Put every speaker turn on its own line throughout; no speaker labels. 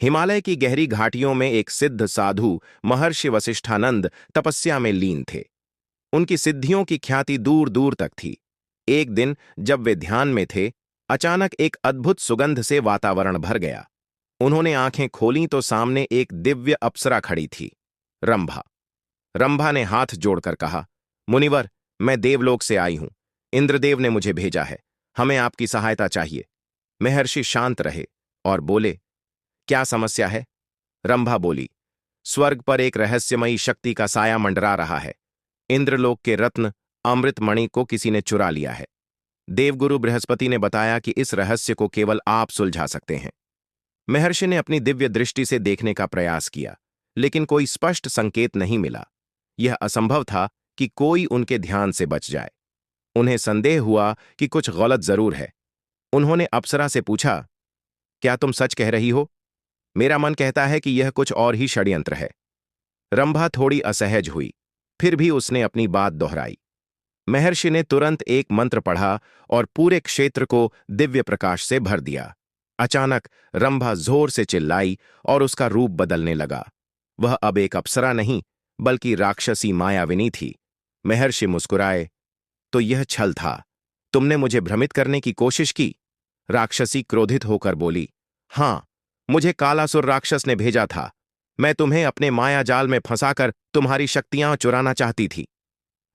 हिमालय की गहरी घाटियों में एक सिद्ध साधु महर्षि वसिष्ठानंद तपस्या में लीन थे। उनकी सिद्धियों की ख्याति दूर दूर तक थी। एक दिन जब वे ध्यान में थे, अचानक एक अद्भुत सुगंध से वातावरण भर गया। उन्होंने आंखें खोलीं तो सामने एक दिव्य अप्सरा खड़ी थी, रंभा। रंभा ने हाथ जोड़कर कहा, मुनिवर, मैं देवलोक से आई हूं। इंद्रदेव ने मुझे भेजा है। हमें आपकी सहायता चाहिए। महर्षि शांत रहे और बोले, क्या समस्या है? रंभा बोली, स्वर्ग पर एक रहस्यमयी शक्ति का साया मंडरा रहा है। इंद्रलोक के रत्न अमृत मणि को किसी ने चुरा लिया है। देवगुरु बृहस्पति ने बताया कि इस रहस्य को केवल आप सुलझा सकते हैं। महर्षि ने अपनी दिव्य दृष्टि से देखने का प्रयास किया, लेकिन कोई स्पष्ट संकेत नहीं मिला। यह असंभव था कि कोई उनके ध्यान से बच जाए। उन्हें संदेह हुआ कि कुछ गलत जरूर है। उन्होंने अप्सरा से पूछा, क्या तुम सच कह रही हो? मेरा मन कहता है कि यह कुछ और ही षड्यंत्र है। रंभा थोड़ी असहज हुई, फिर भी उसने अपनी बात दोहराई। महर्षि ने तुरंत एक मंत्र पढ़ा और पूरे क्षेत्र को दिव्य प्रकाश से भर दिया। अचानक रंभा जोर से चिल्लाई और उसका रूप बदलने लगा। वह अब एक अप्सरा नहीं, बल्कि राक्षसी मायाविनी थी। महर्षि मुस्कुराए, तो यह छल था। तुमने मुझे भ्रमित करने की कोशिश की। राक्षसी क्रोधित होकर बोली, हां, मुझे कालासुर राक्षस ने भेजा था। मैं तुम्हें अपने माया जाल में फंसाकर तुम्हारी शक्तियां चुराना चाहती थी।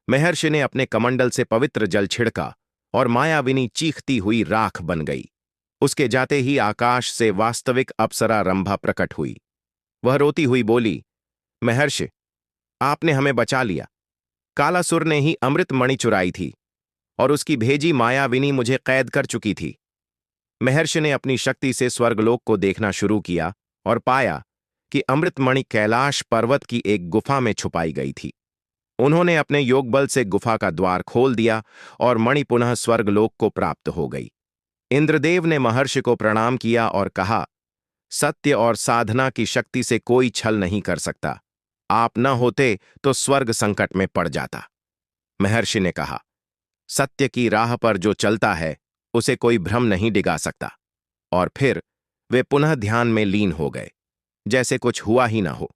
महर्षि ने अपने कमंडल से पवित्र जल छिड़का और मायाविनी चीखती हुई राख बन गई। उसके जाते ही आकाश से वास्तविक अप्सरा रंभा प्रकट हुई। वह रोती हुई बोली, महर्षि, आपने हमें बचा लिया। कालासुर ने ही अमृत मणि चुराई थी और उसकी भेजी मायाविनी मुझे कैद कर चुकी थी। महर्षि ने अपनी शक्ति से स्वर्गलोक को देखना शुरू किया और पाया कि अमृतमणि कैलाश पर्वत की एक गुफा में छुपाई गई थी। उन्होंने अपने योग बल से गुफा का द्वार खोल दिया और मणि पुनः स्वर्गलोक को प्राप्त हो गई। इंद्रदेव ने महर्षि को प्रणाम किया और कहा, सत्य और साधना की शक्ति से कोई छल नहीं कर सकता। आप न होते तो स्वर्ग संकट में पड़ जाता। महर्षि ने कहा, सत्य की राह पर जो चलता है उसे कोई भ्रम नहीं डिगा सकता। और फिर वे पुनः ध्यान में लीन हो गए, जैसे कुछ हुआ ही ना हो।